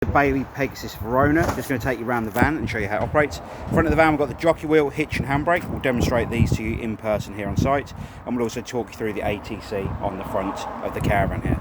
The Bailey Pegasus Verona. Just going to take you around the van and show you how it operates. In front of the van we've got the jockey wheel, hitch and handbrake. We'll demonstrate these to you in person here on site, and we'll also talk you through the ATC on the front of the caravan here.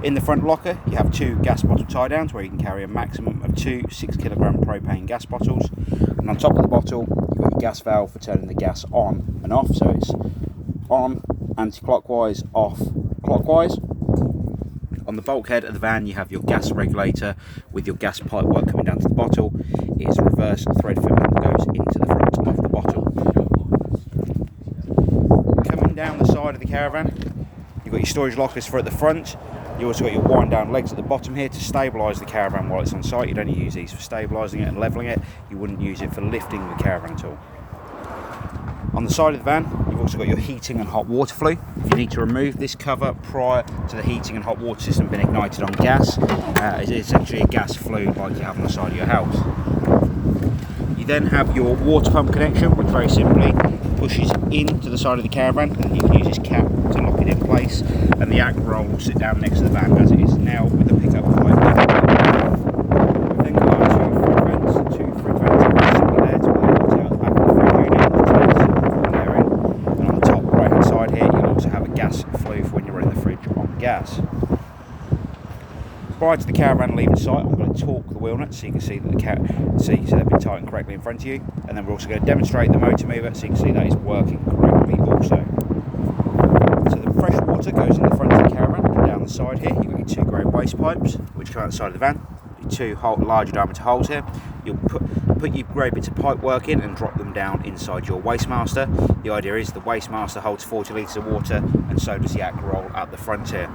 In the front locker you have two gas bottle tie downs where you can carry a maximum of two 6 kilogram propane gas bottles, and on top of the bottle you've got your gas valve for turning the gas on and off, so it's on anti-clockwise, off clockwise. On the bulkhead of the van you have your gas regulator with your gas pipe work coming down to the bottle. It is a reverse thread filament that goes into the front of the bottle. Coming down the side of the caravan you've got your storage lockers for at the front. You also got your wind down legs at the bottom here to stabilise the caravan while it's on site. You'd only use these for stabilising it and levelling it. You wouldn't use it for lifting the caravan at all. On the side of the van you've also got your heating and hot water flue. If you need to remove this cover prior to the heating and hot water system being ignited on gas, it's essentially a gas flue like you have on the side of your house. You then have your water pump connection, which very simply pushes into the side of the caravan, and you can use this cap to lock it in place, and the alcohol will sit down next to the van as it is now with the pickup pipe. We've then got our two fridge vents simply there to allow water out the back of the fridge unit to take from there in. And on the top right hand side here you'll also have a gas flue for when you're running the fridge on gas. Prior to the caravan leaving site, I'm going to torque the wheel nuts so you can see that they've been tightened correctly in front of you, and then we're also going to demonstrate the motor mover so you can see that is working correctly also. So the fresh water goes in the front of the caravan, and down the side here you've got your two grey waste pipes which come out the side of the van. Your two larger diameter holes here. You'll put your grey bits of pipe work in and drop them down inside your waste master. The idea is the waste master holds 40 litres of water, and so does the aqua roll at the front here.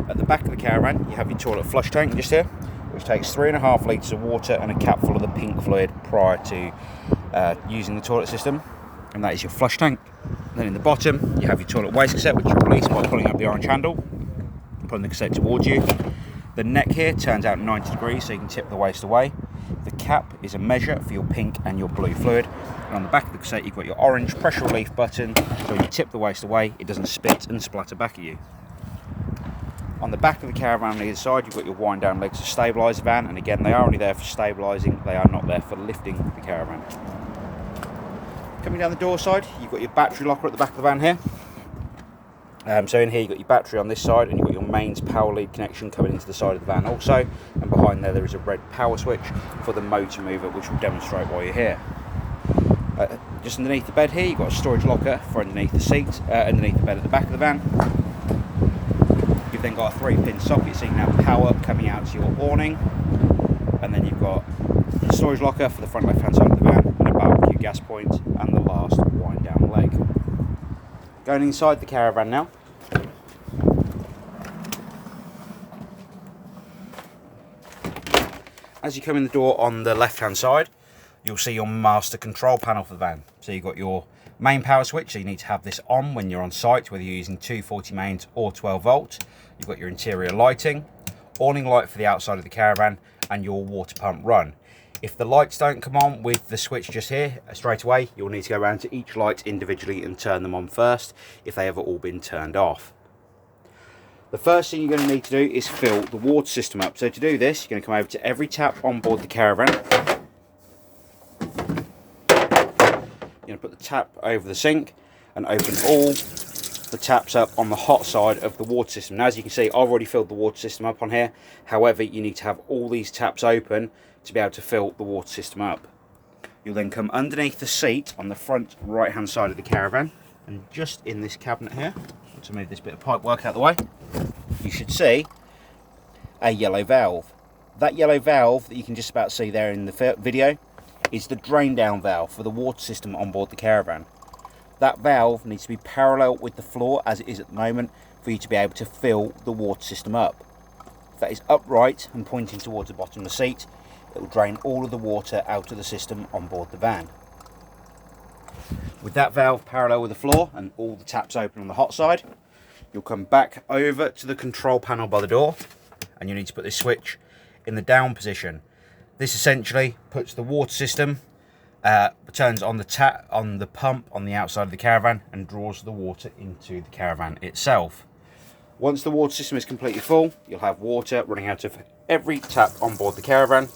At the back of the caravan you have your toilet flush tank just here, which takes 3.5 litres of water and a cap full of the pink fluid prior to using the toilet system, and that is your flush tank. Then in the bottom you have your toilet waste cassette, which you release by pulling up the orange handle and pulling the cassette towards you. The neck here turns out 90 degrees so you can tip the waste away. The cap is a measure for your pink and your blue fluid, and on the back of the cassette you've got your orange pressure relief button, so when you tip the waste away it doesn't spit and splatter back at you. On the back of the caravan on either side you've got your wind down legs to stabilise the van, and again they are only there for stabilising, they are not there for lifting the caravan. Coming down the door side you've got your battery locker at the back of the van here. So in here you've got your battery on this side, and you've got your mains power lead connection coming into the side of the van also, and behind there is a red power switch for the motor mover, which we'll demonstrate while you're here. Just underneath the bed here you've got a storage locker for underneath the seat, underneath the bed at the back of the van. You've then got a 3-pin socket so you can have power coming out to your awning, and then you've got a storage locker for the front left hand side of the van, and a barbecue gas point, and the last wind down leg. Going inside the caravan now. As you come in the door on the left hand side you'll see your master control panel for the van. So you've got your main power switch, so you need to have this on when you're on site, whether you're using 240 mains or 12 volt. You've got your interior lighting, awning light for the outside of the caravan, and your water pump run. If the lights don't come on with the switch just here straight away, you'll need to go around to each light individually and turn them on first if they have all been turned off. The first thing you're going to need to do is fill the water system up. So to do this, you're going to come over to every tap on board the caravan. You're going to put the tap over the sink and open all the taps up on the hot side of the water system. Now as you can see, I've already filled the water system up on here. However, you need to have all these taps open to be able to fill the water system up. You'll then come underneath the seat on the front right hand side of the caravan, and just in this cabinet here, to move this bit of pipe work out of the way, you should see a yellow valve. That yellow valve that you can just about see there in the video is the drain down valve for the water system on board the caravan. That valve needs to be parallel with the floor as it is at the moment for you to be able to fill the water system up. If that is upright and pointing towards the bottom of the seat, it will drain all of the water out of the system on board the van. With that valve parallel with the floor and all the taps open on the hot side, you'll come back over to the control panel by the door, and you need to put this switch in the down position. This essentially puts the water system, turns on the tap on the pump on the outside of the caravan and draws the water into the caravan itself. Once the water system is completely full, you'll have water running out of every tap on board the caravan,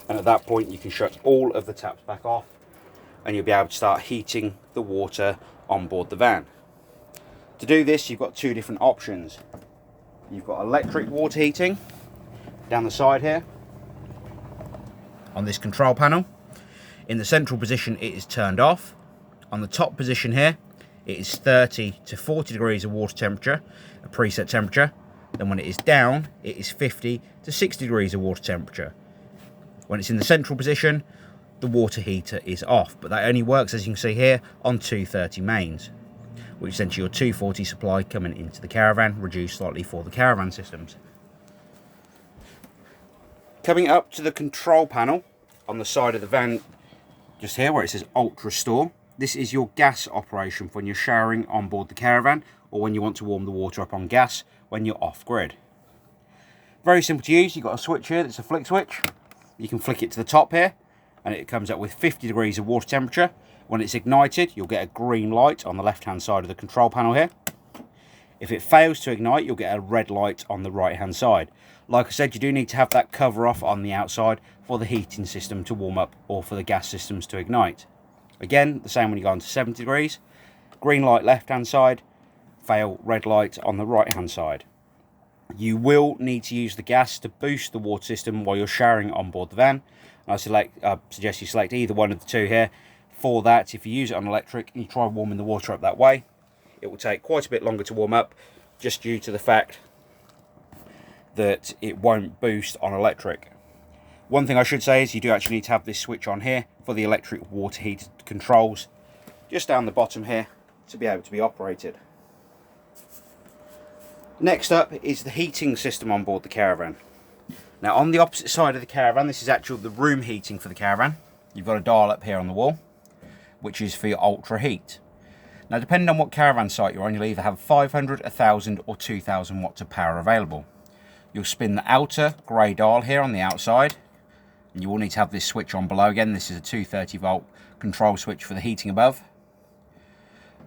and at that point you can shut all of the taps back off and you'll be able to start heating the water on board the van. To do this, you've got two different options. You've got electric water heating down the side here on this control panel. In the central position it is turned off. On the top position here it is 30 to 40 degrees of water temperature, a preset temperature. Then when it is down it is 50 to 60 degrees of water temperature. When it's in the central position the water heater is off, but that only works, as you can see here, on 230 mains, which essentially your 240 supply coming into the caravan, reduced slightly for the caravan systems. Coming up to the control panel on the side of the van, just here where it says Ultra Store, this is your gas operation for when you're showering on board the caravan or when you want to warm the water up on gas when you're off grid. Very simple to use. You've got a switch here that's a flick switch. You can flick it to the top here and it comes up with 50 degrees of water temperature. When it's ignited, you'll get a green light on the left hand side of the control panel here. If it fails to ignite, you'll get a red light on the right hand side. Like I said, you do need to have that cover off on the outside for the heating system to warm up or for the gas systems to ignite. Again, the same when you go on to 70 degrees. Green light left hand side, fail, red light on the right hand side. You will need to use the gas to boost the water system while you're showering on board the van. I suggest you select either one of the two here. For that, if you use it on electric and you try warming the water up that way, it will take quite a bit longer to warm up, just due to the fact that it won't boost on electric. One thing I should say is you do actually need to have this switch on here for the electric water heat controls, just down the bottom here, to be able to be operated. Next up is the heating system on board the caravan. Now on the opposite side of the caravan, this is actually the room heating for the caravan. You've got a dial up here on the wall, which is for your ultra heat. Now depending on what caravan site you're on, you'll either have 500, 1000 or 2000 watts of power available. You'll spin the outer grey dial here on the outside, and you will need to have this switch on below. Again, this is a 230 volt control switch for the heating above.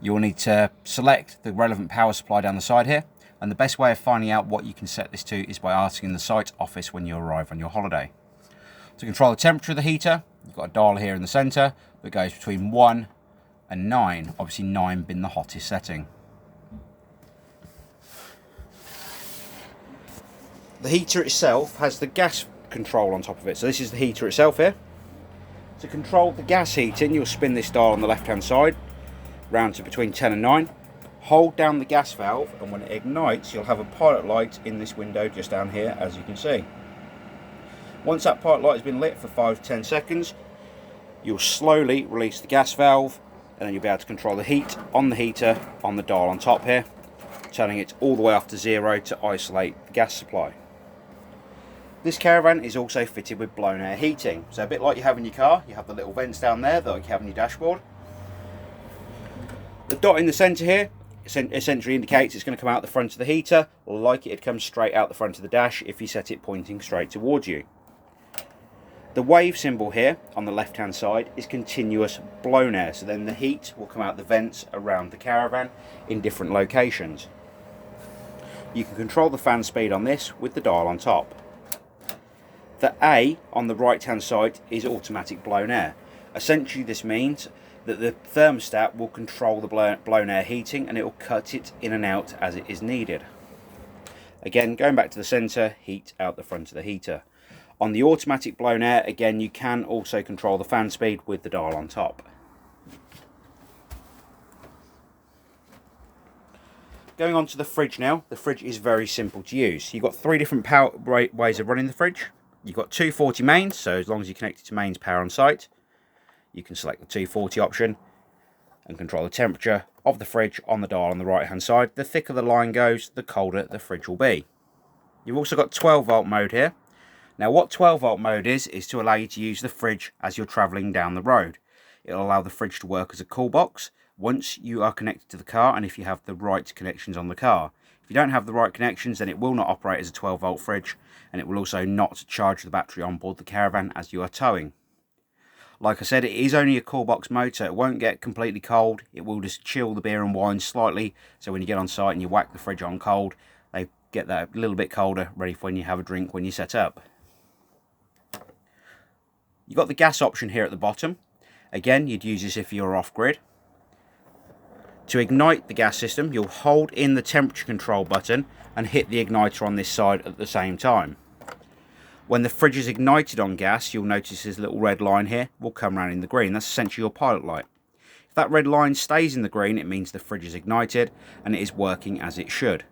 You will need to select the relevant power supply down the side here, and the best way of finding out what you can set this to is by asking the site office when you arrive on your holiday. To control the temperature of the heater, you've got a dial here in the centre that goes between 1 and 9, obviously 9 being the hottest setting. The heater itself has the gas control on top of it, so this is the heater itself here. To control the gas heating, you'll spin this dial on the left hand side round to between 10 and 9, hold down the gas valve, and when it ignites you'll have a pilot light in this window just down here, as you can see. Once that pilot light has been lit for 5 to 10 seconds, you'll slowly release the gas valve, and then you'll be able to control the heat on the heater on the dial on top here, turning it all the way off to 0 to isolate the gas supply. This caravan is also fitted with blown air heating, so a bit like you have in your car, you have the little vents down there that you have on your dashboard. The dot in the centre here essentially indicates it's going to come out the front of the heater, like it comes straight out the front of the dash if you set it pointing straight towards you. The wave symbol here on the left hand side is continuous blown air, so then the heat will come out the vents around the caravan in different locations. You can control the fan speed on this with the dial on top. The A on the right hand side is automatic blown air. Essentially this means that the thermostat will control the blown air heating, and it will cut it in and out as it is needed. Again, going back to the centre, heat out the front of the heater. On the automatic blown air, again, you can also control the fan speed with the dial on top. Going on to the fridge now. The fridge is very simple to use. You've got 3 different ways of running the fridge. You've got 240 mains, so as long as you connect it to mains power on site, you can select the 240 option and control the temperature of the fridge on the dial on the right hand side. The thicker the line goes, the colder the fridge will be. You've also got 12 volt mode here. Now what 12 volt mode is to allow you to use the fridge as you're travelling down the road. It'll allow the fridge to work as a cool box once you are connected to the car, and if you have the right connections on the car. If you don't have the right connections, then it will not operate as a 12 volt fridge, and it will also not charge the battery on board the caravan as you are towing. Like I said, it is only a cool box motor. It won't get completely cold. It will just chill the beer and wine slightly. So when you get on site and you whack the fridge on cold, they get that a little bit colder, ready for when you have a drink when you set up. You've got the gas option here at the bottom. Again, you'd use this if you're off-grid. To ignite the gas system, you'll hold in the temperature control button and hit the igniter on this side at the same time. When the fridge is ignited on gas, you'll notice this little red line here will come around in the green. That's essentially your pilot light. If that red line stays in the green, it means the fridge is ignited and it is working as it should.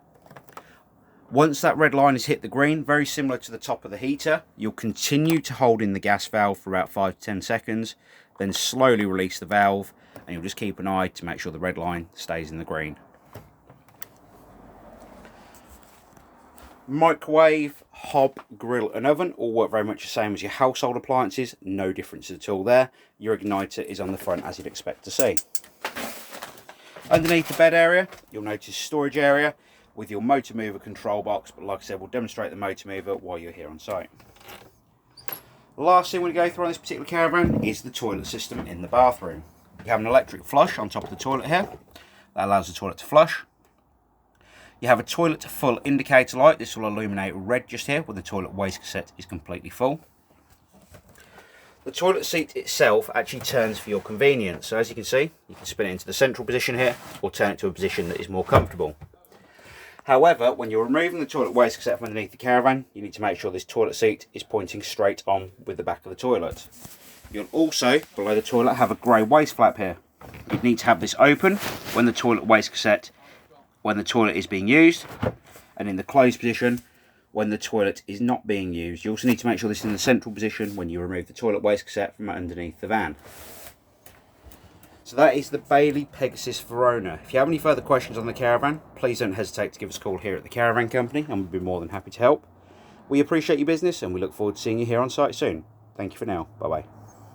Once that red line has hit the green, very similar to the top of the heater, you'll continue to hold in the gas valve for about 5 to 10 seconds, then slowly release the valve, and you'll just keep an eye to make sure the red line stays in the green. Microwave, hob, grill and oven all work very much the same as your household appliances, no difference at all there. Your igniter is on the front as you'd expect to see. Underneath the bed area, you'll notice storage area with your motor mover control box, but like I said, we'll demonstrate the motor mover while you're here on site. The last thing we go through on this particular caravan is the toilet system in the bathroom. You have an electric flush on top of the toilet here. That allows the toilet to flush. You have a toilet full indicator light. This will illuminate red just here where the toilet waste cassette is completely full. The toilet seat itself actually turns for your convenience. So as you can see, you can spin it into the central position here or turn it to a position that is more comfortable. However, when you're removing the toilet waste cassette from underneath the caravan, you need to make sure this toilet seat is pointing straight on with the back of the toilet. You'll also, below the toilet, have a grey waste flap here. You'd need to have this open when the toilet waste cassette, when the toilet is being used, and in the closed position when the toilet is not being used. You also need to make sure this is in the central position when you remove the toilet waste cassette from underneath the van. So that is the Bailey Pegasus Verona. If you have any further questions on the caravan, please don't hesitate to give us a call here at the Caravan Company, and we'll be more than happy to help. We appreciate your business and we look forward to seeing you here on site soon. Thank you for now. Bye bye.